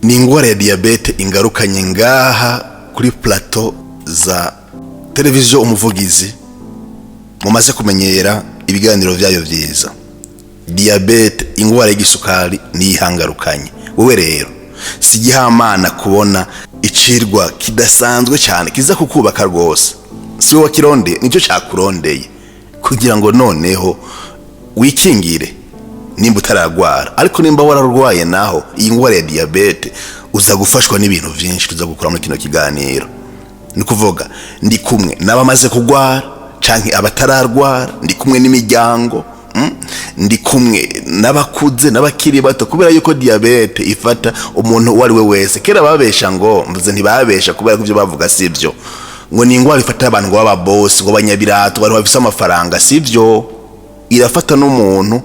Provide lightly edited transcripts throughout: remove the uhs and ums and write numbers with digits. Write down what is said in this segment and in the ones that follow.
ni ingwara ya diabete ingarukanye ngaha kuri plateau za televiziyo Umuvugizi mumaze kumenyera ibiganiro vyayo vyiza. Diabete ingwara y'igisukari ni ihangarukanye. Wowe rero sigihamana kubona icirwa kidasanzwe cyane kiza kukubaka rwose. Si wowe kironde nicyo cyakurondeye kugira ngo noneho wikingire nimba utaragwara. Ariko nimba wararwaye naho iyi ngwara ya diabete uza gufashwa n'ibintu byinshi tuza gukora muri kino kiganiro. Ni kuvuga ndi kumwe n'abamaze kugwara canke abatararwara, ndi kumwe n'imiryango, ndi kumwe n'abakuze n'abakiri bato, kubera yuko diabete ifata umuntu wari we wese. Kera babesha ngo mvuze ntibabesha kubera ko ibyo bavuga sivyo, ngo ni ingwara ifata abantu ngo baba boss ngo banyabirato bari bafise amafaranga. Sivyo, irafata n'umuntu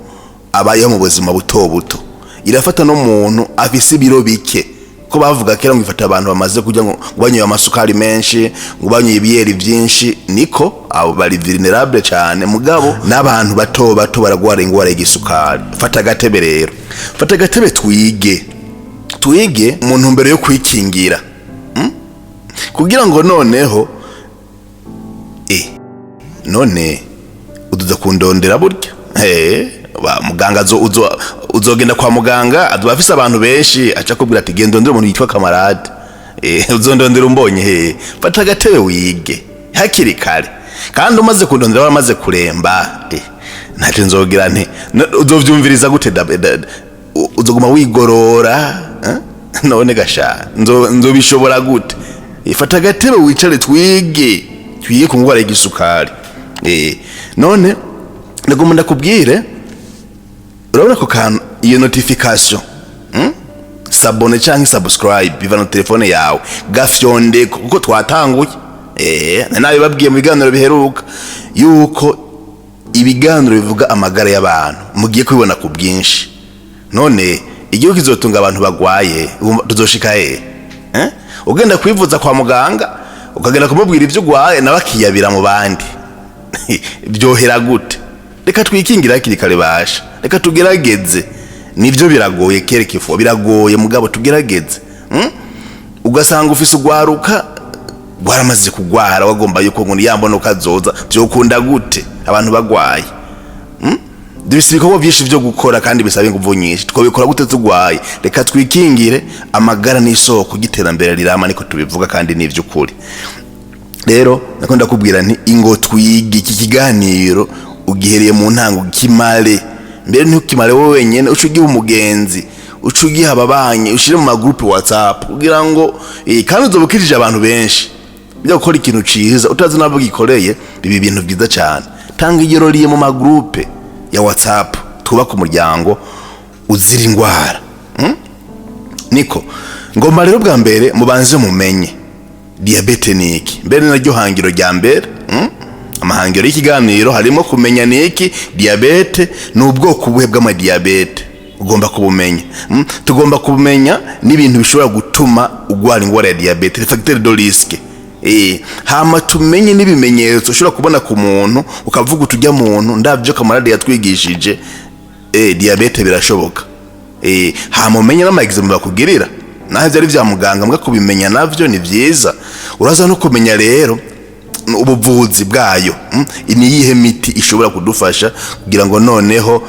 abayeho mu buzima buto buto, irafata n'umuntu afise ibiro bike. Ko bavuga kera ngo ifata abantu bamaze kujya ngo banyoye amasukari menshi, ngo banyoye ibiyeri byinshi, niko abo bari vulnerable cyane. Mugabo n'abantu bato bato baragwara ingwara y'igisukari. Fata gatebe rero, fata gatebe twige umuntu mbere yo kwikingira, kugira ngo noneho none uduza kundondera burya muganga uzogenda kwa muganga adubafise abantu benshi aca kubwira ati genda ndondera umuntu yitwa Kamarade, uzondondera umbonye fata gatebe wige hakiri kare. Kandi umaze kundondera waramaze kuremba ntacyo nzogira nte uzovyumviriza gute? Uzoguma wigorora none gasha nzobishobora gute? Fata gatebe wicare twige ku ngwara y'igisukari. None ndagomba ndakubwire, urabona ko kan iyo notification sabone canke subscribe biva no telefone yawe gafyonde kuko twatanguye. Nawe babwiye mu biganiro biheruka yuko ibiganiro bivuga amagara y'abantu mugiye kubibona ku bwinshi. None igihe kizotunga abantu bagwaye tuzoshika ugenda kwivuza kwa muganga ukagenda kumubwira ivyo ugwaye nabakiyabira mu bandi byohera gute? Reka twikingira hakiri kare basha, reka tugerageze. Nivyo biragoye kereka ifu biragoye, mugabo tugerageze. Ugasanga ufise ugwaruka gwaramaze kugwara wagomba yuko ngo yambona ukazoza byokunda gute abantu bagwaye? Dufise ibikorwa byinshi byo gukora kandi bisaba inguvu nyinshi. Twabikora gute tugwaye? Reka twikingire, amagara n'isoko giterambere rirama, niko tubivuga kandi nivyo ukuri. Rero nakunda kubwira nti ingo twige iki kiganiro ugihereye mu ntango kimale. Mbere ntukimale wowe wenyene, ucugiye umugenzi, ucugiye ababanye, ushire mu magroupe WhatsApp kugira ngo kandi uzobukirije abantu benshi. Byo gukora ikintu ciza utazi nabwo gikoreye bibi bintu byiza cyane. Tanga igiroriye mu magroupe ya WhatsApp, twubaka umuryango uzira ingwara. Niko ngomba rero bwa mbere mubanze mumenye diabete niki. Mbere naryo hangiro rya mbere, amahangiro y'ikiganiro harimo kumenya niki diabete n'ubwoko buhe bw'ama diabete. Ugomba kubumenya. Tugomba kubumenya n'ibintu bishobora gutuma ugwara ingwara ya diabete, facteur de risque. Hama tumenye n'ibimenyetso ushobora kubona ku muntu ukavuga utujya muntu ndavyo Kamarade yatwigishije diabete birashoboka. Hama umenye n'amagizemo bakugirira naho byari vya muganga mbwa kubimenya navyo ni vyiza. Uraza no kumenya rero ubuvuzi bwayo, iniyihe miti ishobora kudufasha kugira ngo noneho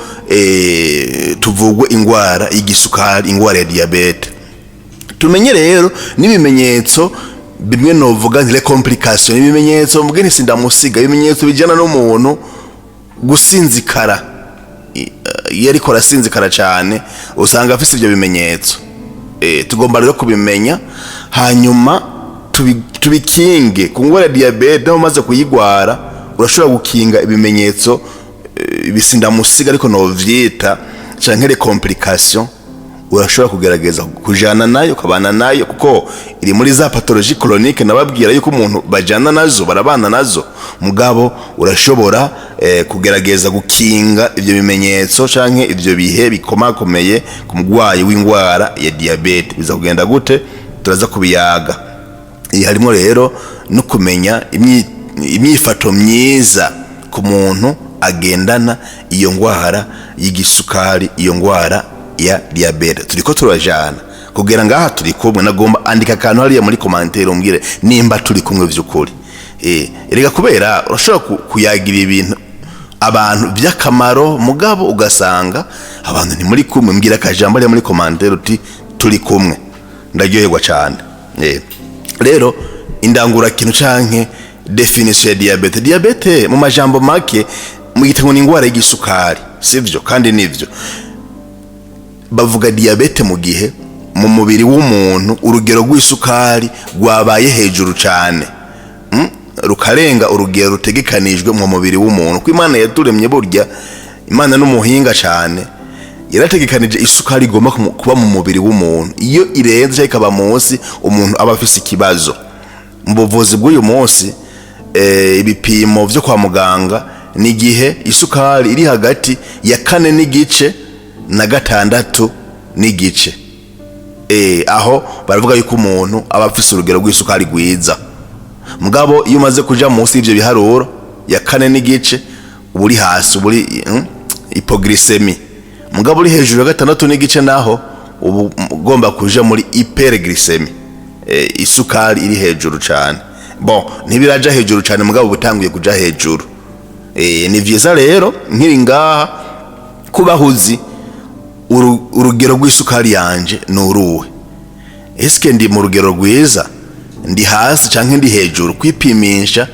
tuvugwe ingwara y'igisukari, ingwara ya diabete. Tumenye rero n'ibimenyetso bimwe novuga nti complication, ibimenyetso mvuge ni sindamusiga, ibimenyetso bijana n'umuntu gusinzikara. Yari kora sinzikara cyane usanga afise ibyo bimenyetso. Tugomba rero kubimenya, hanyuma tubikinge. Ku ngwara ya diabete umaze kuyigwara urashobora gukinga ibimenyetso bisindamusiga ariko no vyita canke complication. Urashobora kugerageza kujana nayo kabana nayo kuko iri muri za pathologie chronique nababwira yuko umuntu bajana nazo barabana nazo. Mugabo urashobora kugerageza gukinga ivyo bimenyetso canke ivyo bihe bikomakomeye ku mugwayi w'ingwara ya diabete. Biza kugenda gute? Turaza kubiyaga. Harimo rero no kumenya imyifato myiza ku muntu agendana iyo ngwara y'igisukari, iyo ngwara ya diabete. Turiko turajana kugera ngaha turi kumwe nagomba andika akantu hariya muri commentaire umbwire nimba turi kumwe vy'ukuri. Erega kubera urashobora kuyagira ibintu abantu by'akamaro mugabo ugasanga abantu ni muri kumwe, mbwira akajambo hariya muri commentaire uti turi kumwe, ndaryoherwa cyane. Rero indangura kintu canke definition ya diabete. Diabete mu majambo make mu gitabo ni ingwara y'igisukari, sivyo? Kandi nivyo bavuga diabete mu gihe mu mubiri w'umuntu urugero rw'isukari rwabaye hejuru cyane, rukarenga urugero rutegekanijwe mu mubiri w'umuntu. Ko Imana yaturemye burya, Imana n'umuhinga cyane, yarategekanije isukari igomba kuba mu mubiri w'umuntu. Iyo irenze cyangwa ikaba munsi, umuntu aba afise ikibazo. Mu buvuzi bw'uyu munsi ibipimo byo kwa muganga ni gihe isukari iri hagati ya 4 n'igice na 6 n'igice. Aho baravuga yuko umuntu aba afise urugero rw'isukari rwiza. Mugabo iyo umaze kuja munsi y'ivyo biharuro ya 4 n'igice uburi hasi, uburi hypoglycemie. Mugabo uri hejuru ya 6 n'igice naho ugomba kuja muri hyperglycemie, isukari iri hejuru cyane. Bon, ntibiraja hejuru cyane mugabo butanguye kuja hejuru. Ni vyiza rero nkiri ngaha kubahuzi urugero rw'isukari yanje nuruwe. Eske ndi mu rugero rwiza, ndi hasi canke ndi hejuru? Kwipimisha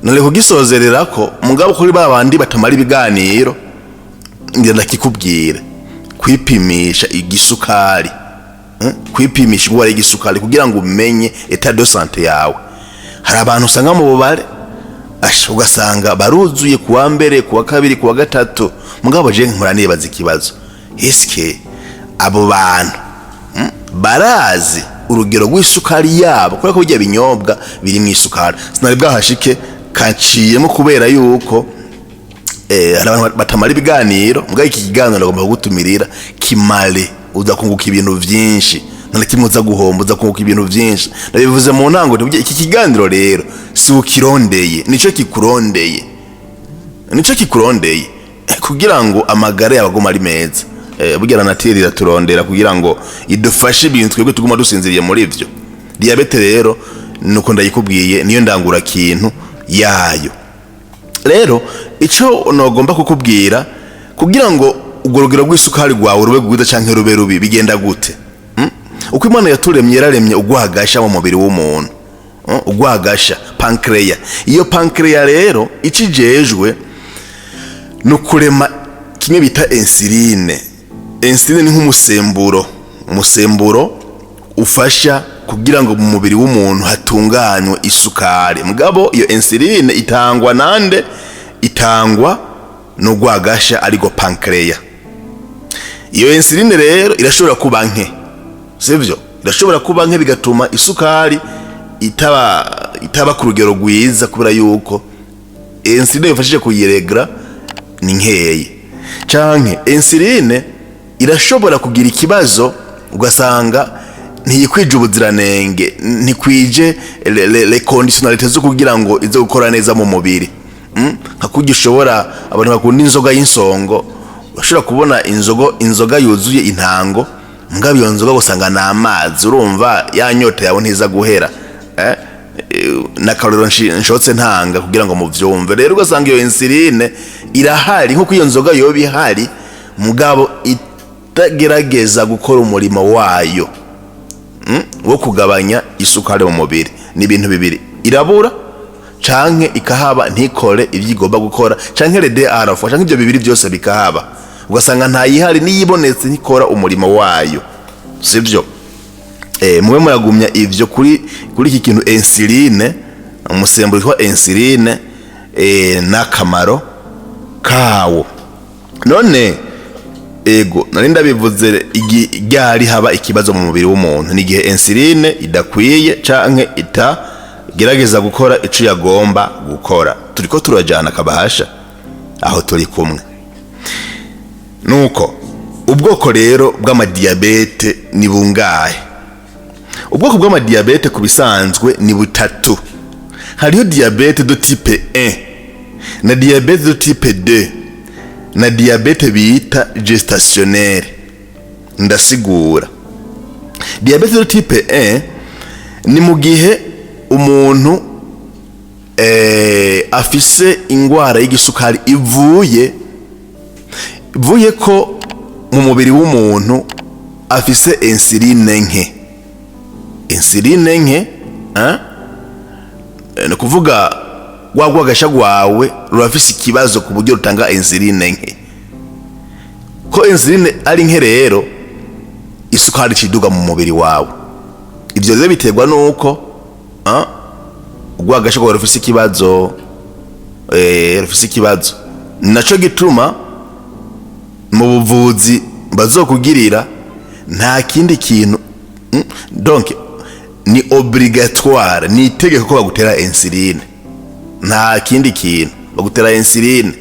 none kugisozerera ko mugabo kuri babandi batamara ibiganiro ndenda kikubwira kwipimisha igisukari, kwipimisha ingwara y'igisukari kugira ngo umenye etat de santé yawe. Hari abantu usanga mu bubare ugasanga baruzuye kuwa mbere, kuwa kabiri, kuwa gatatu, mugabo je nkora nibaza ikibazo, eske abo bantu barazi urugero rw'isukari yabo? Kubera ko bijya binyobwa biri mu isukari sinari bwahashike kanciyemo kubera yuko abantu batamara ibiganiro. Mugabo iki kiganiro nagomba kugutumirira kimale, uza kunguka ibintu vyinshi, none kimuza guhomba, uza kunguka ibintu vyinshi. Ndabivuze mu ntango nti iki kiganiro rero si ukirondeye, nico kikurondeye, nico kikurondeye kugira ngo amagara y'abagoma ari meza. Bugira natiri iraturondera kugira ngo idufashe ibintu twebwe tuguma dusinziriye muri ivyo. Diabete rero nuko ndayikubwiye niyo ndangura kintu yayo. Rero ico nogomba kukubwira kugira ngo urugero rw'isukari rwawe rube rwiza canke rube rubi bigenda gute? Uko Imana yaturemye, yararemye ugwagasha mu mubiri w'umuntu, ugwagasha pancreas. Iyo pancreas rero icijejwe nukurema kimwe bita insuline. Insuline ni nk'umusemburo, umusemburo ufasha kugira ngo mu mubiri w'umuntu hatunganywe isukari. Mugabo iyo insuline itangwa nande? Itangwa no gwagasha ariko pancreas. Iyo insuline rero irashobora kuba nke, sivyo? Irashobora kuba nke bigatuma isukari itaba ku rugero rwiza, kubera yuko insuline ifashije kuyiregra ni nkeye. Canke insuline irashobora kugira ikibazo ugasanga ntiyikwije ubuziranenge, ntikwije le conditionnalité zo kugira ngo ize gukora neza mu mubiri. Nka kugishobora abantu bakunda inzoga y'insongo, bashobora kubona inzoga yuzuye intango, mugabo iyo nzoga gusanga na amazi, urumva yanyota yawe ntiza guhera. Na karoro nshotse ntanga kugira ngo muvyumve. Rero ugasanga iyo insuline irahari nko iyo nzoga yoba ihari, mugabo itagerageza gukora umurimo wayo wo kugabanya isukari mu mubiri. Ni ibintu bibiri, irabura canke ikahaba ntikore ivyigomba gukora, canke LDR canke ibyo bibiri byose bikahaba, ugasanga ntayihari niyibonetse ntikora umurimo wayo, sivyo? Mwe muragumya ivyo kuri iki kintu insuline, umusemburo witwa insuline n'akamaro kawo. None ego nari ndabivuze igihari haba ikibazo mu mubiri w'umuntu ni gihe insuline idakwiye canke itagerageza gukora ico yagomba gukora. Turiko turajana kabahasha aho turi kumwe. Nuko ubwoko rero bw'amadiabete ni bungahe? Ubwoko bw'amadiabete kubisanzwe ni butatu. Hariho diabete de type 1 na diabete de type 2 na diabete bita gestationnaire. Ndasigura. Diabete de type 1 ni mu gihe umuntu afise ingwara y'igisukari ivuye ko mu mubiri w'umuntu afise insuline nke. Insuline nke ni kuvuga agasha gwawe rurafise ikibazo ku buryo rutanga insuline nke. Ko insuline ari nke rero isukari ciduga mu mubiri wawe. Ivyo rero biterwa nuko agasha gwawe rufise ikibazo. Naco gituma mu buvuzi bazokugirira nta kindi kintu donc ni obligatoire, ni itegeko ko bagutera insuline. Nta kindi kintu bagutera insuline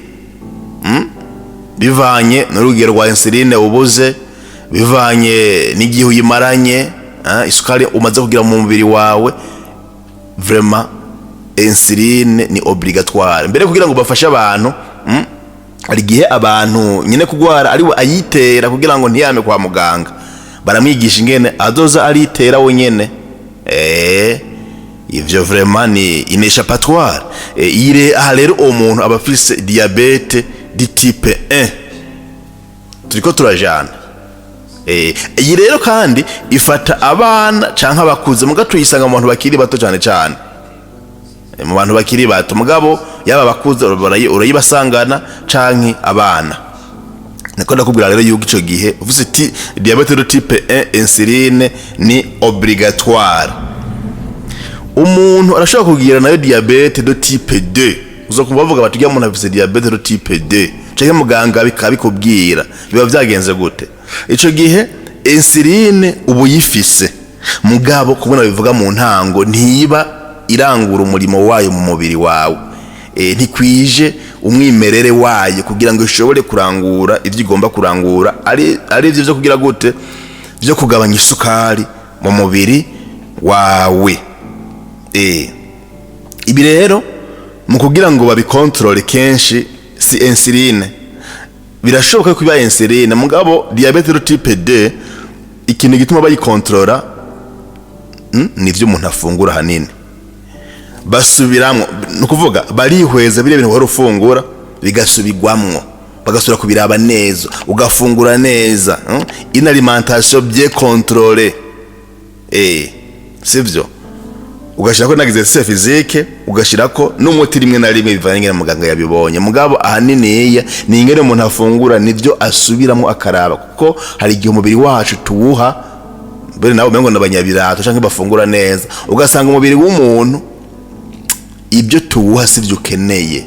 bivanye n'urugero rwa insuline ubuze, bivanye n'igihe uyimaranye, isukari umaze kugira mu mubiri wawe. Vraiment insuline ni obligatoire. Mbere kugira ngo bafashe abantu, hari gihe abantu nyine kugwara ari we ayitera kugira ngo ntiyame kwa muganga, baramwigisha ingene azoza aritera wenyene. Ivyo vraiment ni ineshapatoire. Aha rero umuntu aba afise diabete di type 1. Turiko turajana. Iyi rero kandi ifata abana canke abakuze, muga tuyisanga mu bantu bakiri bato cyane. Mu bantu bakiri bato mugabo yaba abakuze urayibasangana canke abana. Niko ndakubwira rero yuko ico gihe ufise diabete de type 1 insuline ni obligatoire. Umuntu arashobora kugira nayo diabete de type 2. Uzokumva bavuga bati umuntu afise diabete de type 2 canke muganga bikabikubwira biba vyagenze gute. Ico gihe insuline ubu yifise mugabo kubona bivuga mu ntango ntiba irangura umurimo wayo mu mubiri wawe. Ntikwije umwimerere wayo kugira ngo ishobore kurangura ivyo igomba kurangura, ari ivyo byo kugira gute byo kugabanya isukari mu mubiri wawe. Ibi rero mu kugira ngo babikontrole kenshi si insuline. Birashoboka ko iba insuline mugabo diabete de type 2 ikintu gituma bayikontrola nivyo umuntu afungura hanini. Basubiramwo no kuvuga barihweza bire bintu wari ufungura bigasubigwamwo, bagasura kubiraba neza, ugafungura neza. Une alimentation bien contrôlée. Sivyo ugashirako na exercice physique, ugashirako n'umuti rimwe na rimwe bivanye na muganga yabibonye. Mugabo ahanini ni ingene umuntu afungura nivyo asubiramo akaraba, kuko hari igihe umubiri wacu tuwuha bere nawe mengo n'abanyabirato canke bafungura neza, ugasanga umubiri w'umuntu ibyo tuwuha sivyo ukeneye.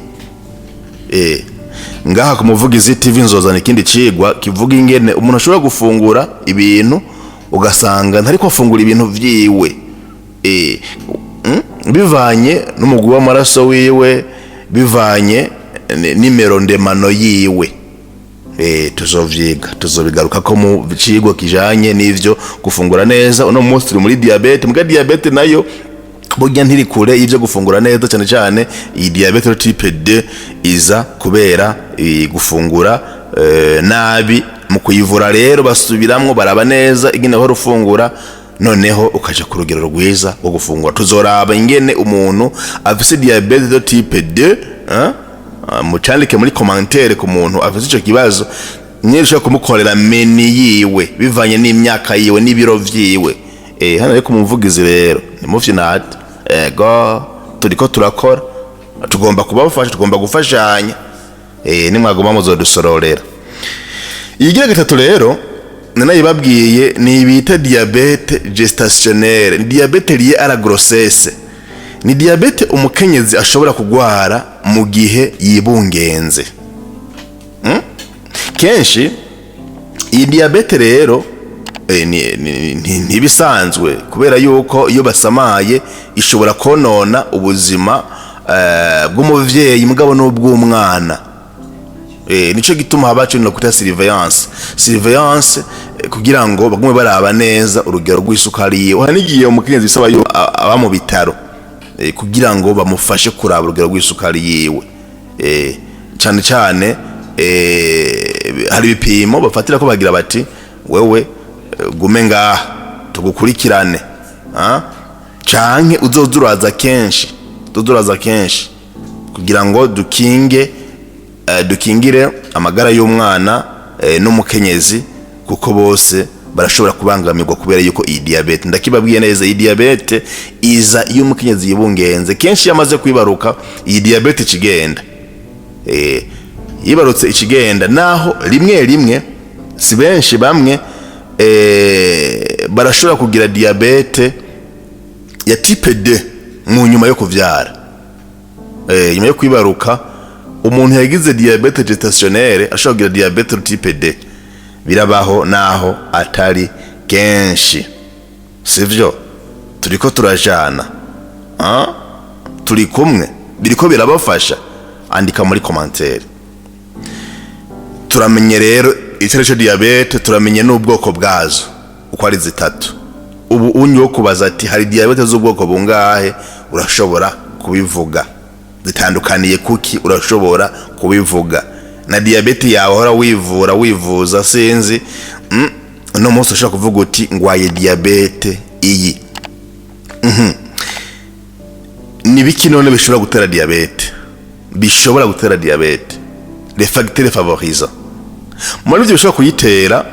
Ngaha kumuvugizi TV nzozana ikindi cigwa kivuga ingene umuntu ashobora gufungura ibintu ugasanga ntariko afungura ibintu vyiwe. Bivanye n'umugwi w'amaraso wiwe, bivanye nimero ndemano yiwe. Tuzobigaruka ko mu cigwa kijanye n'ivyo gufungura neza. Uno munsi turi muri diabete, muga diabete nayo burya ntiri kure ivyo gufungura neza cyane. Iyi diabete type 2 iza kubera gufungura nabi. Mu kuyivura rero basubiramwo baraba neza ingene ho rufungura, noneho ukaja ku rugero rwiza rwo gufungura. Tuzoraba ingene umuntu afise diabete type 2 mucandike muri commentaire ku muntu afise ico kibazo, nyirusha kumukorera meni yiwe bivanye n'imyaka yiwe n'ibiro vyiwe. Hano reko umuvugizi rero ni mufyinati. Turiko turakora, tugomba kubafasha, tugomba gufashanya. Nimwagoma muzodusororera. Igira gatatu rero nanayibabwiye ni bita diabete gestationnaire, ni diabete liée à la grossesse. Ni diabete umukenyezi ashobora kugwara mu gihe yibungenze. Kenshi iyi diabete rero ntibisanzwe kubera yuko iyo basamaye ishobora konona ubuzima bw'umuvyeyi mugabo n'ubw'umwana. Nico gituma habacu no kuta surveillance kugira ngo bagume baraba neza urugero rw'isukari yiwe. Hanigiye umukenyezi bisaba yo aba mu bitaro kugira ngo bamufashe kuraba urugero rw'isukari yiwe. Cyane hari ibipimo bafatira ko bagira bati wewe gume ngaha tugukurikirane canke uzozuraza kenshi kugira ngo dukingire amagara y'umwana n'umukenyezi, kuko bose barashobora kubangamirwa kubera yuko iyi diabete. Ndakibabwiye neza, iyi diabete iza iyo umukenyezi yibungenze. Kenshi yamaze kwibaruka iyi diabete ikigenda, yibarutse ikigenda, naho rimwe si benshi, bamwe barashobora kugira diabete ya type 2 mu nyuma yo kuvyara. Nyuma yo kwibaruka umuntu yagize diabete gestationnelle ashobora kugira diabete type 2. Birabaho naho atari kenshi, sivyo? Turiko turajana, turi kumwe, biriko birabafasha. Andika muri commentaire. Turamenye rero icyo diabete, turamenye n'ubwoko bwazo uko ari 3. Ubu unyo kubaza ati hari diabete z'ubwoko bungahe, urashobora kubivuga. Zitandukaniye kuki, urashobora kubivuga. Na diabete yawe hora wivuza sinzi, no munsi ushaka kuvuga uti ngwaye diabete iyi. Nibiki none bishobora gutera diabete? Bishobora gutera diabete les facteurs favorisants. Muri byo bishobora kuyitera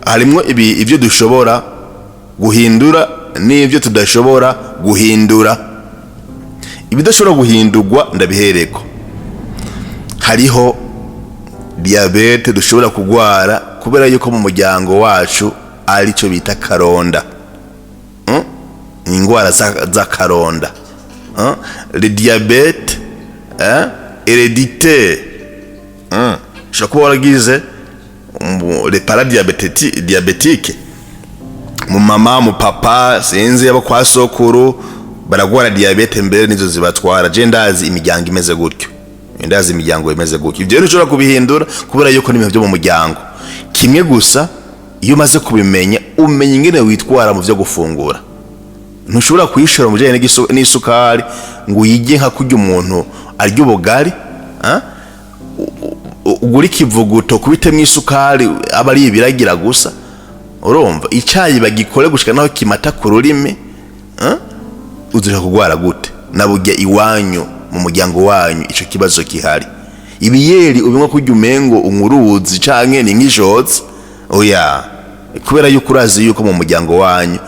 harimo ibyo dushobora guhindura n'ibyo tudashobora guhindura. Ibidashobora guhindurwa ndabihereko. Hariho diabete dushobora kugwara kubera yuko mu muryango wacu ari cyo bita karonda. Ingwara za karonda. Le diabete héréditaire. Shaka waragize le paradiabétique. Mu mama, mu papa, sinzi yabo kwa sokuru baragwara diabete mbere nizo zibatwara. Je ndazi imiryango imeze gutyo. Ibyo ntushobora kubihindura kubera yuko n'ibintu byo mu muryango. Kimwe gusa, iyo umaze kubimenya, umenya ingene witwara mu byo gufungura. Ntushobora kuyishora mu bijyanye n'isukari ngo uyige nka kurya umuntu arya ubugari, ugura ikivuguto kubitemo isukari aba ari ibiragira gusa. Urumva icyayi bagikore gushika naho kimata ku rurimi, uzoja kugwara gute? Nabujya iwanyu mu muryango wanyu ico kibazo kihari. Ibiyeri ubinywa kurya umengo unkuruzi canke ni nk'ijotsi, oya, kubera yuko urazi yuko mu muryango wanyu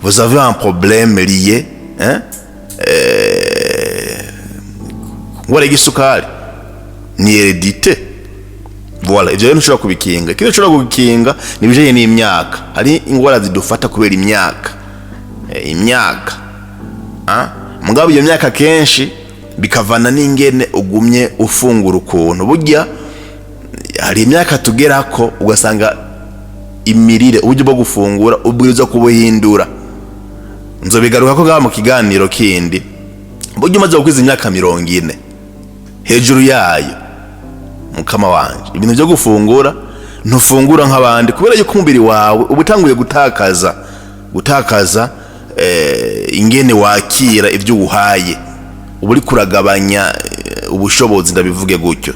vous avez un problème lié ngwara y'isukari, ni hérédité. Voilà, ivyo ntushobora kubikinga. Kile ushobora kubikinga nibijanye n'imyaka. Hari ingwara zidufata kubera imyaka. Mugabo iyo myaka kenshi bikavana n'ingene ugumye ufungura ukuntu. Burya hari imyaka tugerako ugasanga imirire, uburyo bwo gufungura ubwirizwa kubuhindura. Nzobigaruka ko ngaha mu kiganiro kindi. Burya umaze gukwiza imyaka 40 hejuru yayo, mukama wanje, ibintu byo gufungura ntufungura nk'abandi kubera yuko umubiri wawe ubutanguye gutakaza ingene wakira ibyo uhaye. Uburi kuragabanya ubushobozi, ndabivuge gutyo.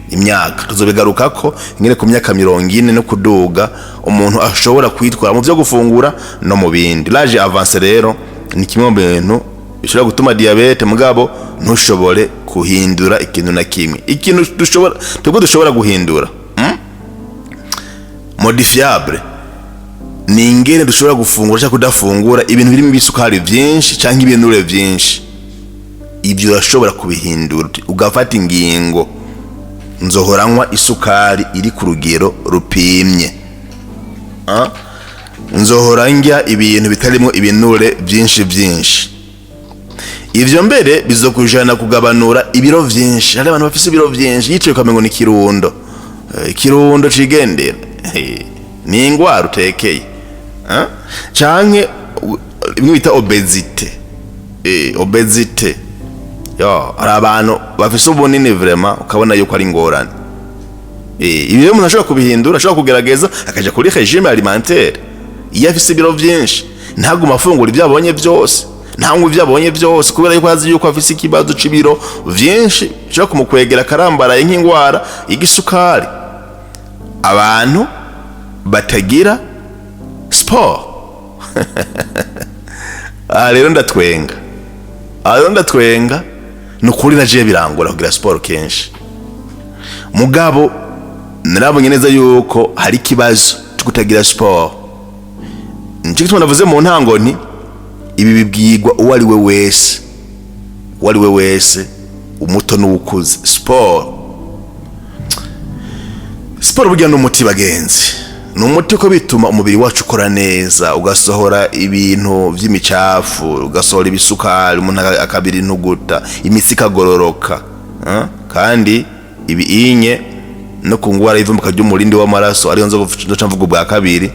Imyaka tuzobigaruka ko ingene ku myaka 40 no kuduga umuntu ashobora kwitwara mu byo gufungura no mu bindi. L'âge avancé rero ni kimwe mu bintu bishobora gutuma diabete, mugabo ntushobore kuhindura ikintu na kimwe. Ikintu dushobora guhindura modifiable ni ingene dushobora gufungura cyangwa kudafungura ibintu birimo ibisukari byinshi cyangwa ibinure byinshi. Ibyo urashobora kubihindura ugafata ingingo, nzohoranywa isukari iri ku rugero rupimye, nzohoranja ibintu bitarimo ibinure byinshi. Ivyo mbere bizokujana kugabanura ibiro byinshi. Hari abantu bafise ibiro byinshi yicaye kamengo ni kirundo cigendera, ni ingwara utekeye, canke bimwe bita obesite. Hari abantu bafise ubunini vraiment ukabona yuko ari ingorane. Ibyo umuntu ashobora kubihindura, ashobora kugerageza akaja kuri régime alimentaire. Iyo afise ibiro byinshi ntaguma afungura ibyo abonye byose, ntangwe ibyo abonye byose, kubera yuko azi yuko afise ikibazo c'ibiro byinshi cyo kumukwegera karambaraye nk'ingwara igisukari. Abantu batagira sport rero ndatwenga nukuri naje birangora kugira sport kenshi, mugabo narabonye neza yuko hari kibazo cyo kutagira sport. Nicyo gituma navuze mu ntango nti ibi bibwirwa uwo ari we wese umuto n'ukuze. Sport burya n'umuti bagenzi, n'umuti ko bituma umubiri wacu ukora neza, ugasohora ibintu by'imicafu, ugasohora ibisukari, umuntu akabira intuguta, imitsi ikagororoka, kandi ibi inye no kungwara ivumbuka ry'umurindi w'amaraso ariyo nzo mvuga bwa kabiri,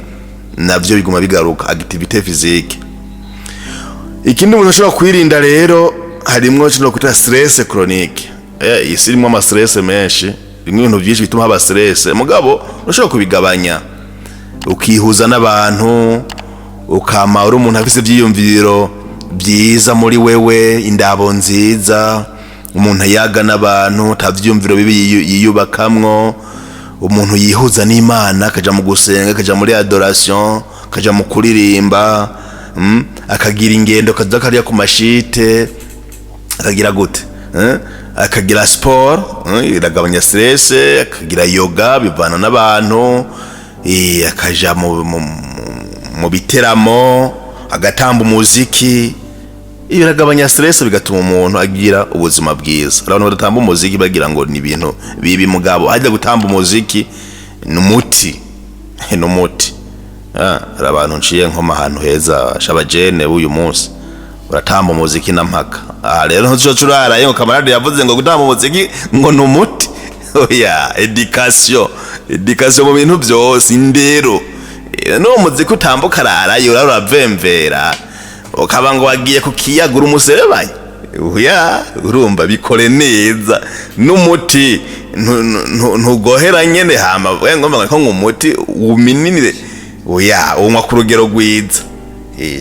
navyo biguma bigaruka, activité physique. Ikindi umuntu ashobora kwirinda rero harimwo cyo kwita stress chronique. Isi irimo ama stress menshi, bimwe ibintu byinshi bituma haba stress, mugabo urashobora kubigabanya ukihuza n'abantu, ukama uri umuntu afise ibyiyumviro byiza muri wewe, indabo nziza, umuntu yaga n'abantu, tavyumviro bibi yiyubakamwo, umuntu yihuza n'Imana, akaja mu gusenga, akaja muri adoration, akaja mu kuririmba, akagira ingendo, kaza kariya ku mashite, akagira gute, akagira sport, iragabanya stress, akagira yoga bivana n'abantu, akaja mu biteramo, agatamba umuziki, biragabanya stress, bigatuma umuntu agira ubuzima bwiza. Abantu badatamba umuziki bagira ngo ni ibintu bibi, mugabo hajya gutamba umuziki n'umuti. Abantu nciye nko mahantu heza shabajene uyu munsi baratamba umuziki nampaka. Rero nzo curara yo kamarade yavuze ngo gutamba umuziki ngo n'umuti. Oya, education mu bintu byose, indero. No muziki utambuka ararayo uravemvera, ukaba ngo wagiye kukiyagura umuserebanya. Oya, urumva bikore neza n'umuti, ntugohera nyene hama ngomba ko nk'umuti umininire. Oya, unywa ku rugero rwiza,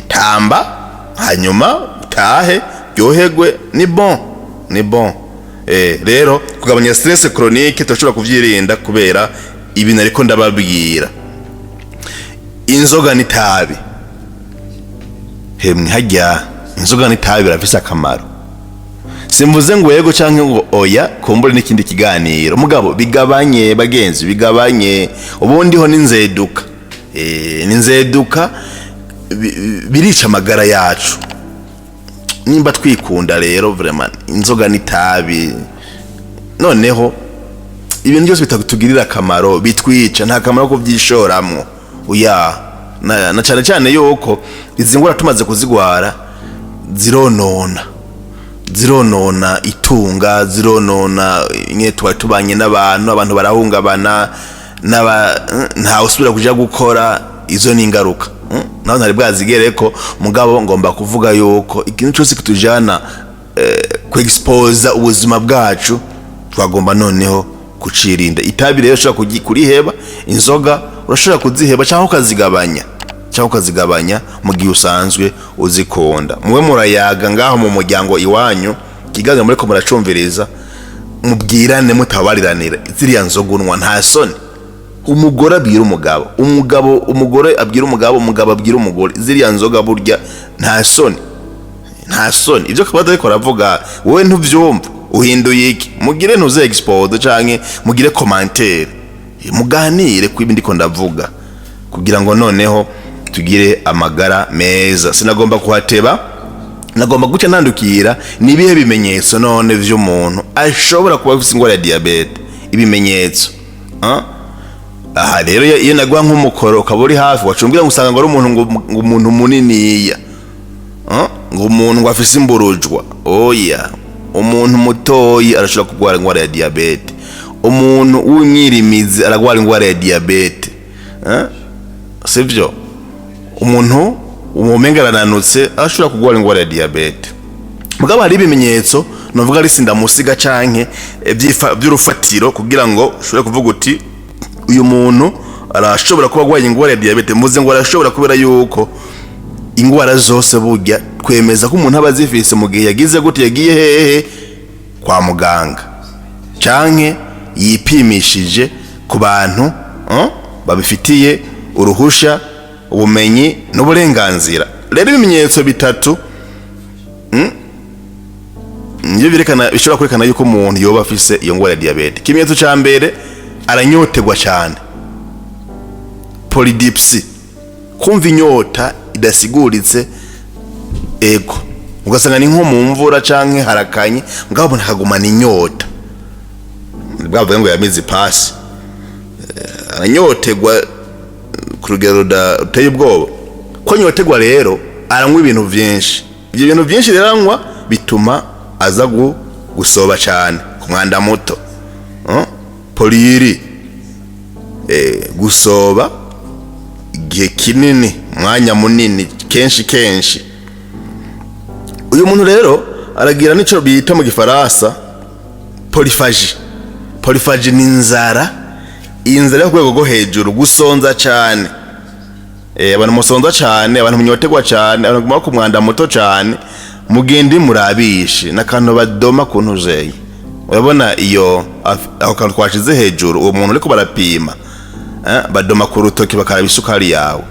tamba hanyuma utahe ryoherwe, ni bon. Rero kugabanya stress chronique turashobora kuvyirinda kubera ibintu ariko ndababwira. Inzoga n'itabi, hemwe hajya inzoga n'itabi birafise akamaro. Simvuze ngo yego canke ngo oya, kumbure n'ikindi kiganiro, mugabo bigabanye bagenzi, bigabanye. Ubundi ho ninzeduka, birica amagara yacu. Nimba twikunda rero vraiment inzoga n'itabi, noneho ibintu byose bitatugirira akamaro, bitwica, nta kamaro ko byishoramwo. Oya, na cyane yuko izi ngwara tumaze kuzigwara zironona itunga, zironona nye tubanye n'abantu barahungabana, nta usubira kuja gukora. Izo ni ingaruka. Naho ntari bwazigereko, mugabo ngomba kuvuga yuko ikintu cyose kitujana kwexpose ubuzima bwacu twagomba noneho kucirinda. Itabi rero ushobora kuriheba, inzoga urashobora kuziheba cyangwa ukazigabanya mu gihe usanzwe uzikunda. Muwe murayaga ngaho mu muryango iwanyu, kigaga muri ko muracumviriza, mubwirane mutabariranira. Ziriya nzoga unwa nta soni. Umugore abwira umugore abwira umugabo abwira umugore, ziriya nzoga burya nta soni. Ibyo kabada ariko aravuga wowe ntuvyumva, uhinduye iki? Mugire ntuze expose canke mugire commentaire, muganire ku ibindi ko ndavuga, kugira ngo noneho tugire amagara meza. Sinagomba kuhateba, nagomba guca ntandukira nibihe bimenyetso none vy'umuntu ashobora kuba afite ingwara ya diabete. Ibimenyetso rero iyo nagwa nk'umukoro ukaba uri hafi, wacumbira gusanga ngo ari umuntu muniniya, ngo umuntu afise imburujwa. Oya, umuntu mutoyi arashobora kugwara ingwara ya diabete. Umuntu w'umwirimizi aragwara ingwara ya diabete, sivyo? Umuntu umumenga arananutse arashobora kugwara ingwara ya diabete. Mugabo hari ibimenyetso novuga ari sindamusiga canke by'urufatiro kugira ngo ushobore kuvuga uti uyu muntu arashobora kuba agwaye ingwara ya diabete. Mvuze ngo arashobora kubera yuko ingwara zose burya twemeza ko umuntu aba zifise mu gihe yagize gute, yagiye hehe kwa muganga canke yipimishije ku bantu babifitiye uruhusha ubumenyi n'uburenganzira. Rero ibimenyetso bitatu nibyo bishobora kwerekana yuko umuntu yoba afise iyo ngwara ya diabete. Ikimenyetso ca mbere, aranyotegwa cyane, polydipsy, kumva inyota idasiguritse, ego ugasanga ni nko mu mvura canke harakanye mugabo ntakagumana inyota, bwavuga ngo yamize pasi. Aranyotegwa ku rugero ruteye ubwoba. Ko nyotegwa rero aranywa ibintu byinshi, ibyo bintu byinshi rero anywa bituma aza gusoba cyane ku mwanda muto, poliri, gusoba igihe kinini, mwanya munini, kenshi. Uyu muntu rero aragira nico bita mu gifaransa polyphagie. Polyphagie ni inzara yo ku rwego rwo hejuru, gusonza cyane. Abantu musonza cyane, abantu munyotegwa cyane, abantu guma ku mwanda muto cyane, mugende murabishe nakantu badoma kuntuzeye. Urabona iyo aho kantu twashize hejuru, uwo muntu ariko barapima, badoma ku rutoki bakaraba isukari yawe.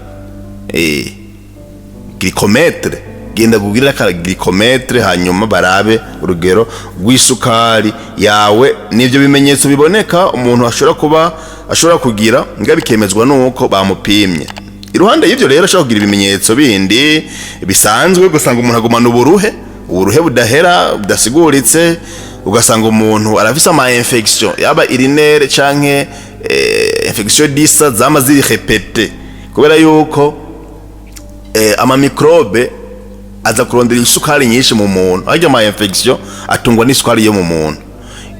Glycometre, genda kugira ka glycometre hanyuma barabe urugero rw'isukari yawe. Nivyo bimenyetso biboneka umuntu ashobora kugira ngabikemezwa nuko bamupimye. Iruhande y'ivyo rero ashobora kugira ibimenyetso bindi bisanzwe, gusanga umuntu agumana uburuhe budahera budasiguritse, ugasanga umuntu arafise ama infection yaba urinaire canke infection disa zama ziri répété, kubera yuko ama microbe aza kurondera isukari nyinshi mu muntu. Ajya ama infection atungwa n'isukari yo mu muntu.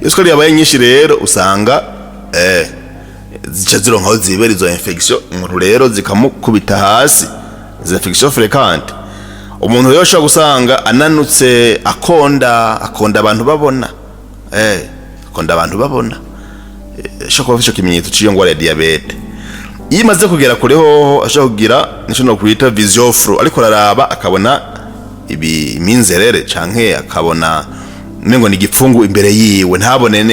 Isukari yabaye nyinshi rero usanga zica zironkaho zibera izo infection, umuntu rero zikamukubita hasi, izo infection fréquente. Umuntu rero ashobora gusanga ananutse, akonda abantu babona, akonda abantu babona, ashobora kuba ikimenyetso cy'iyo ngwara ya diabete. Iyo imaze kugera kure hoho ashobora kugira nico no kwita vision flow, ariko araraba akabona iminzerere canke akabona mengo ni gipfungu imbere yiwe, ntabone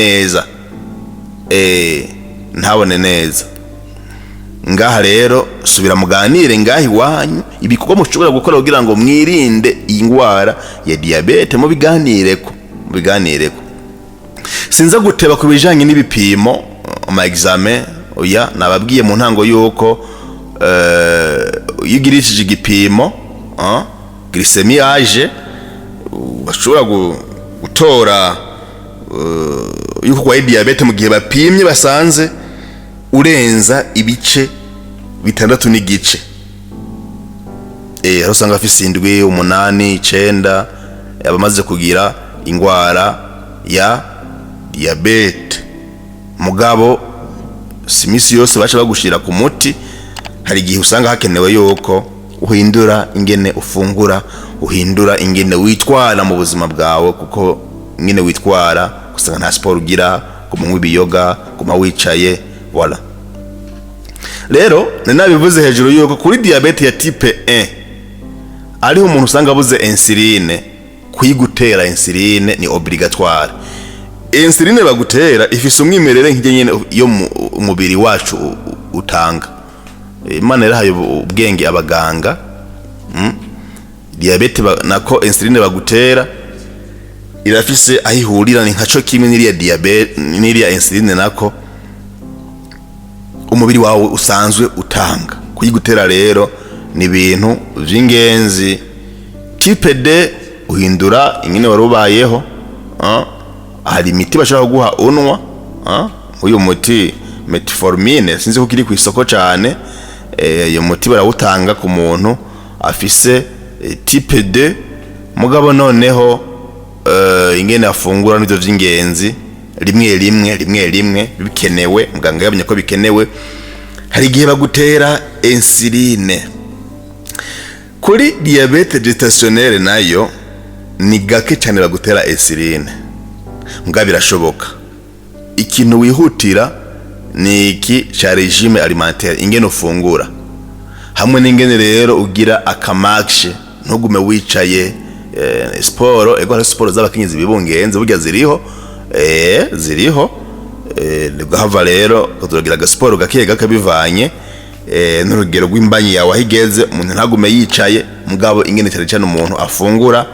neza. Ngaha rero subira muganire ngahi wanyu ibikorwa mushobora gukora kugira ngo mwirinde iyi ngwara ya diabete, mu biganireko. Sinza guteba kubijanye n'ibipimo, ama examen, oya nababwiye mu ntango yuko yigirishije igipimo glycemiage bashobora gutora yuko kwa diabete mu gihe bapimye basanze urenza ibice 6 n'igice. Aho usanga afise 7, 8, 9 yabamaze kugira ingwara ya diabete. Mugabo simisi yose bacha bagushira ku muti, hari igihe usanga hakenewe yuko uhindura ingene ufungura, uhindura ingene witwara mu buzima bwawe, kuko ingene witwara usanga nta sport ugira, kumunywa ibiyoga, kuma wicaye, voilà. Rero nanabivuze hejuru yuko kuri diabete ya type 1 ariho umuntu usanga abuze insuline. Kuyigutera insuline ni obligatoire. Insuline bagutera ifise umwimerere nk'nyene yo umubiri wacu utanga. Imana yarahaye ubwenge abaganga. Diabete nako insuline bagutera irafise ahihurira ni nkaco kimwe n'iriya diabete n'iriya insuline, nako umubiri wawe usanzwe utanga. Kuyigutera rero ni ibintu vy'ingenzi. Type D uhindura ingene warubayeho, hari imiti bashaka guha unwa, uyu muti metformine sinzi ko kiri ku isoko cyane. Iyo muti barawutanga ku muntu afise type D, mugabo noneho ingene afungura n'ivyo vy'ingenzi rimwe bikenewe, muganga yabonye ko bikenewe. Hari igihe bagutera insuline. Kuri diabete gestationnelle nayo ni gake cyane bagutera insuline, mugabo birashoboka. Ikintu wihutira ni iki cha regime alimentaire, ingene ufungura hamwe n'ingene rero ugira akamakshe, ntugume wicaye. Sport, ego sport z'abakinyizi bibungenze burya ziriho, gahava rero kuzogira agasport gake bivanye n'urugero rw'imbanyi yawe ahigeze umuntu ntagume yicaye mugabo ingene cyane cyane umuntu afungura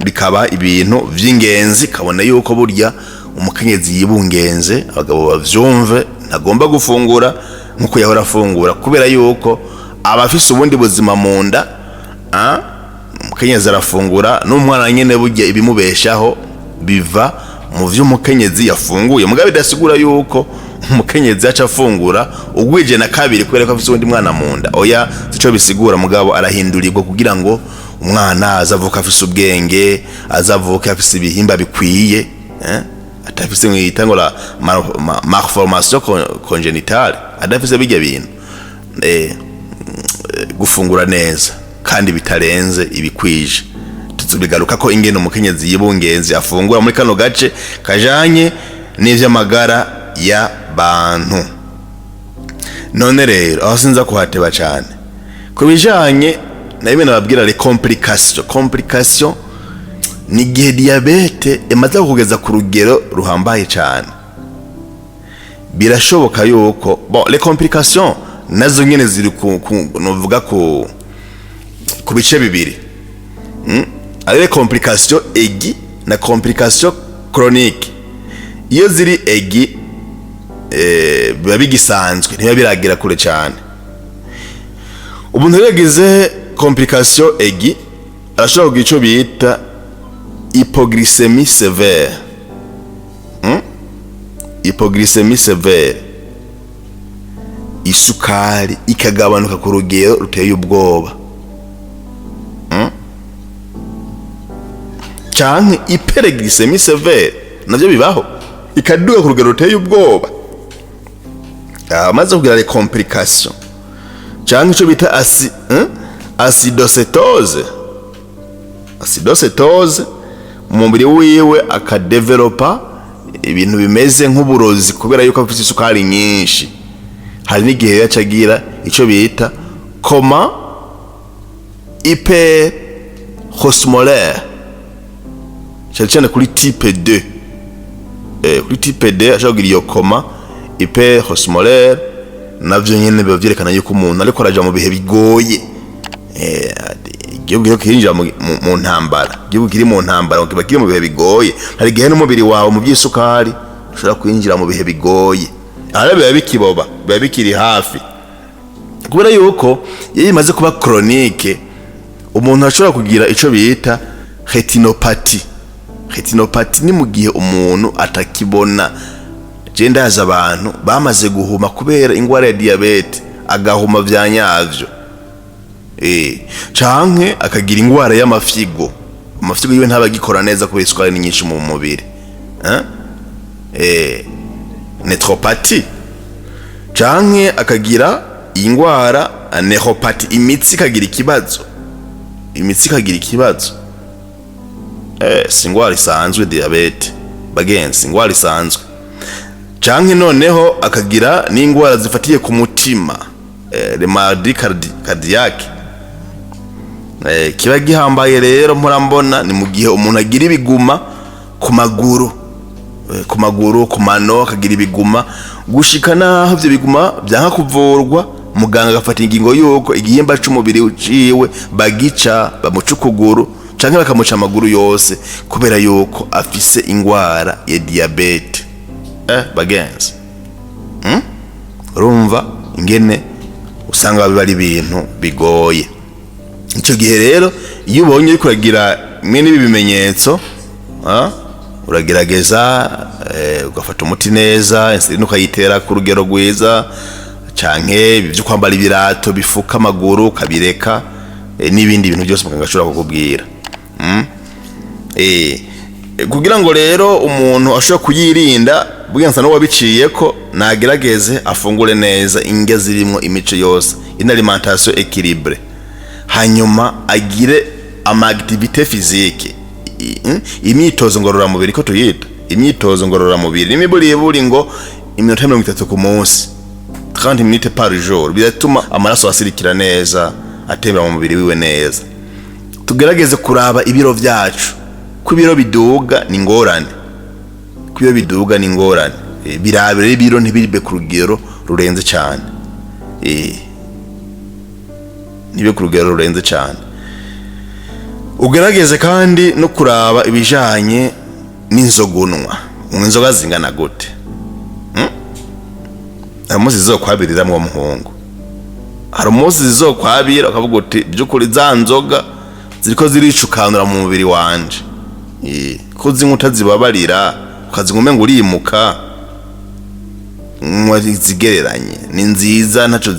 bikaba ibintu vy'ingenzi kabone yuko burya umukenyezi yibungenze abagabo bavyumve ntagomba gufungura nkuko yahora afungura kubera yuko abafise ubundi buzima mu nda umukenyezi arafungura n'umwana nyene burya ibimubeshaho biva mu vy'umukenyezi yafunguye mugabo bidasigura yuko umukenyezi aca afungura ugwije na kabiri kubera ko afise ubundi mwana mu nda oya sico bisigura mugabo arahindurirwa kugira ngo umwana azavuka afise ubwenge azavuka afise ibihimba bikwiye atafise mwita ngo la malformation congénitale adafise bijya bintu gufungura neza kandi bitarenze ibikwije tuzubigaruka ko ingene umukenyezi yibungenzi afungura muri kano gace kajanye n'ivy'amagara ya bantu. None rero aho sinza kuhateba cyane kubijanye na bimwe nababwira les complications ni gihe diabete emaze kugeza ku rugero ruhambaye cyane birashoboka yuko les complications nazo nyene ziri novuga ku bice bibiri les complications aiguës na complications chroniques. Iyo ziri aiguës biba bigisanzwe ntiba biragira kure cyane. Umuntu yagize complication aiguë arashobora kugira ico bita hypoglycémie sévère. Hypoglycémie sévère isukari ikagabanuka ku rugero ruteye ubwoba. Canke hyperglycémie sévère navyo bibaho ikaduga ku rugero ruteye ubwoba. Amaze kugira les complications canke ico bita acidocétose mu mubiri wiwe akadevelopa ibintu bimeze nk'uburozi kubera yuko afite isukari nyinshi. Hari n'igihe yacagira ico bita coma hyperosmolaire cyane kuri type 2 kuri type 2 ashobora kugira iyo coma hyperosmolaire navyo nyene biba vyerekana yuko umuntu ariko araja mu bihe bigoye. Igihugu kirinjira mu ntambara, igihugu kiri mu ntambara kiba kiri mu bihe bigoye. Hari igihe n'umubiri wawe mu by'isukari ushobora kwinjira mu bihe bigoye, ara biba bikiboba, biba bikiri hafi kubera yuko iyo imaze kuba chronique umuntu ashobora kugira ico bita retinopathy. Retinopathy ni mu gihe umuntu atakibona. Jenda yaza abantu bamaze guhuma kubera ingwara ya diabete agahuma vyanyavyo. Canke akagira ingwara y'amafyigo. Amafyigo yiwe ntabagikora neza kubera isukari ni nyinshi mu mubiri. Nephropathy. Canke akagira ingwara neuropathy imitsi kagira ikibazo. Imitsi kagira ikibazo. Singwara isanzwe diabete. Bagenzi ingwara isanzwe. Canke noneho akagira n'ingwara zifatiye ku mutima, les maladies cardiaques. Kiba gihambaye rero murambona ni mu gihe umuntu agira ibiguma ku maguru, ku mano akagira ibiguma gushika naho ivyo biguma byanka kuvurwa muganga agafata ingingo yuko igihimba c'umubiri uciwe bagica bamuca ukuguru canke bakamuca amaguru yose kubera yuko afise ingwara ya diabete. Bagenzi urumva ingene usanga biba ari ibintu bigoye. Ico gihe rero iyo ubonye yuko uragira mwe n'ibi bimenyetso uragerageza ugafata umuti neza, insulin ukayitera ku rugero rwiza, canke bivyo kwambara ibirato bifuka amaguru kabireka, n'ibindi bintu byose muganga ashobora kukubwira. Kugira ngo rero umuntu ashobora kuyirinda bwiyansa no wabiciye ko nagerageze afungure neza indya zirimo imico yose, une alimentation équilibrée. Hanyuma agire activité physique, imyitozo ngororamubiri ko tuyita imyitozo ngororamubiri n'imiburi ngo iminota 30 ku munsi, 30 minutes par jour, bizatuma amaraso asirikira neza atembera mu mubiri wiwe neza. Tugerageze kuraba ibiro vyacu ku biro biduga ni ngorane, kuyo biduga ni ngorane. Birabire ibiro ntibiribe ku rugero rurenze cyane. nibe ku rugero rurenze cyane. Ugerageze kandi no kuraba ibijanye n'inzogunwa, inzoga zingana gute. Hari umunsi zizokwabirira mu muhungu, hari umunsi zizokwabira ukavuga uti by'ukuri za nzoga ziriko ziricukanura mu mubiri wanje, ko zinywa utazibabarira ukazinywa ngo urimuka. Zigereranye ni nziza ntaco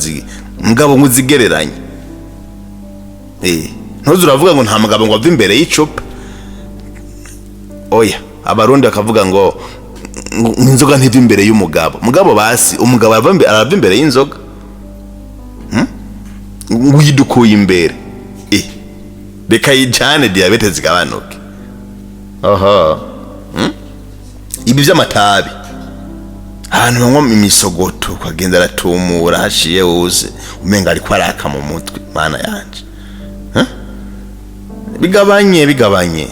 mugabo ngo zigereranye. Ntuzi uravuga ngo nta mugabo ngo ava imbere y'icupa. Oya, abarundi bakavuga ngo inzoga ntiva imbere y'umugabo. Mugabo basi umugabo arava imbere y'inzoga. Widukuye imbere. Reka yijane diabetes zigabanuke. Aha. Ibi vy'amatabi. Ahantu banywa imisogoto ukagenda aratumura hashiye wose umenga ariko araka mu mutwe, mana yanje. Bigabanye.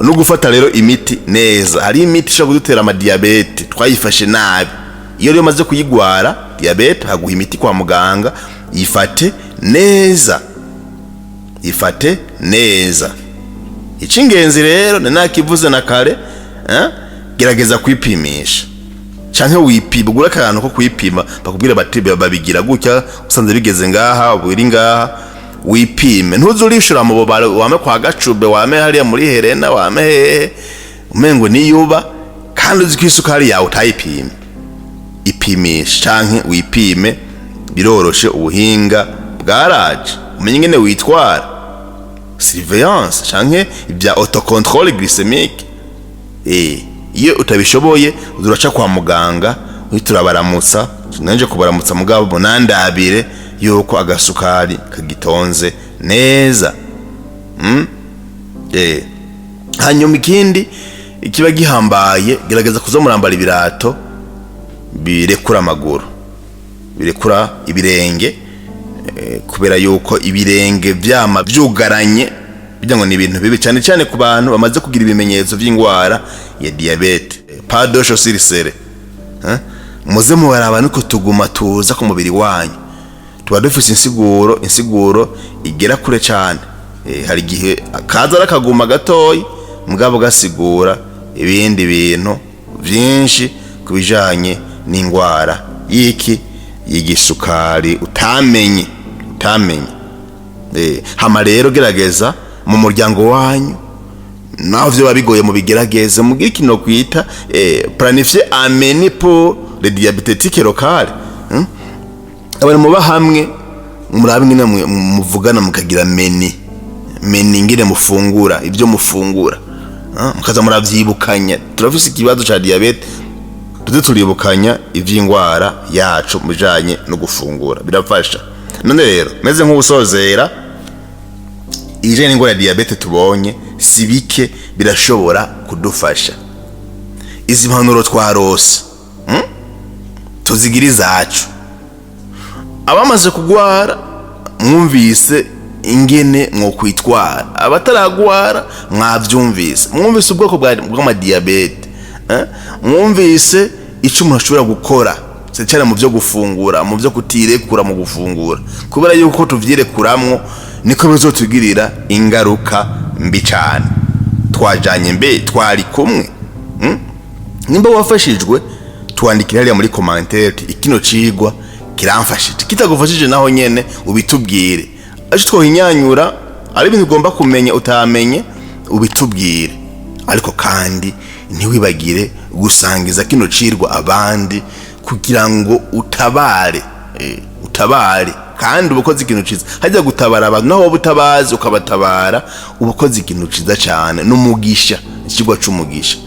No gufata rero imiti neza. Hari imiti ishobora kudutera ama diabete twayifashe nabi. Iyo rero maze kuyigwara diabete haguha imiti kwa muganga, yifate neza. Icingenzi rero nanakivuze na kare, gerageza kwipimisha. Canke wipima gura akantu ko kwipima bakubwira bati babigira gutya usanze bigeze ngaha ubiri ngaha, wipime. Ntuzurishura mu bobare wame kwa Gacube, wame hariya muri Helena, wame umengo niyuba kandi uzi kwisukari yawe utayipime. Ipimisha canke wipime, biroroshe, ubuhinga bwaraje. Umenye ngene witwara, surveillance canke ibya autocontrol glycemique. Iyo utabishoboye uzuraca kwa muganga uhiturabaramutsa, nanje kubaramutsa mugabo nandabire yuko agasukari kagitonze neza. Hanyuma ikindi ikiba gihambaye, gerageza kuzomurambara ibirato birekura amaguru, birekura ibirenge, kubera yuko ibirenge vyama vyugaranye bijya ngo ni ibintu bibi cyane cyane ku bantu bamaze kugira ibimenyetso by'ingwara ya diabete. Padosho sirisere. Muze mubaraba nuko tuguma tuza ku mubiri wanyu. Tuba dufise insiguro igera kure cyane. Hari gihe akaza rakaguma gatoyi mugabo gasigura ibindi bintu byinshi kubijanye n'ingwara y'igisukari utamenye. Hama rero gerageza mu muryango wanyu naho vyo babigoye mu bigerageze mugira kino kwita planifier ameni pour le diabétique local. Abantu muba hamwe murabe ngene muvugana mukagira meni ngene mufungura ibyo mufungura, mukaza muravyibukanya. Turafise ikibazo ca diabete, tuze turibukanya ivy'ingwara yacu mujanye no gufungura, birafasha. None rero meze nk'ubusozera ije n'ingwara ya diabete tubonye sibike birashobora kudufasha. Izi mpanuro twarose tuzigira izacu. Abamaze kugwara mwumvise ingene mwo kwitwara, abataragwara mwavyumvise, mwumvise ubwoko bw'ama diabete, mwumvise ico umuntu ashobora gukora cyane mu byo gufungura, mu byo kutirekura mu gufungura, kubera yuko tuvyirekuramwo niko bizotugirira ingaruka mbi cyane. Twajanye mbe twari kumwe. Nimba wafashijwe twandikira hariya muri commentaire ikino cigwa kiramfashije, kitagufashije naho nyene ubitubwire. Aje twohinyanyura ari ibintu ugomba kumenya utamenye ubitubwire. Ariko kandi ntiwibagire gusangiza kino cirwa abandi kugira ngo utabare kandi ubukozi ikintu ciza. Hajya gutabara abantu naho butabazi ukabatabara, ubukozi ikintu ciza cyane n'umugisha, ikigwa c'umugisha.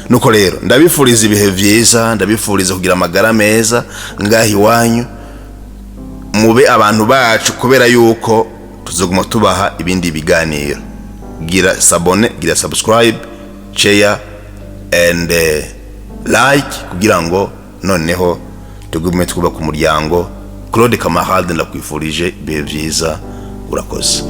Nuko rero ndabifuriza ibihe vyiza, ndabifuriza kugira amagara meza ngahi wanyu, mube abantu bacu, kubera yuko tuzoguma tubaha ibindi biganiro. Gira sabone, gira subscribe, share and like kugira ngo noneho tugume twubaka umuryango. Claude Kamarade ndakwifurije ibihe vyiza, urakoze.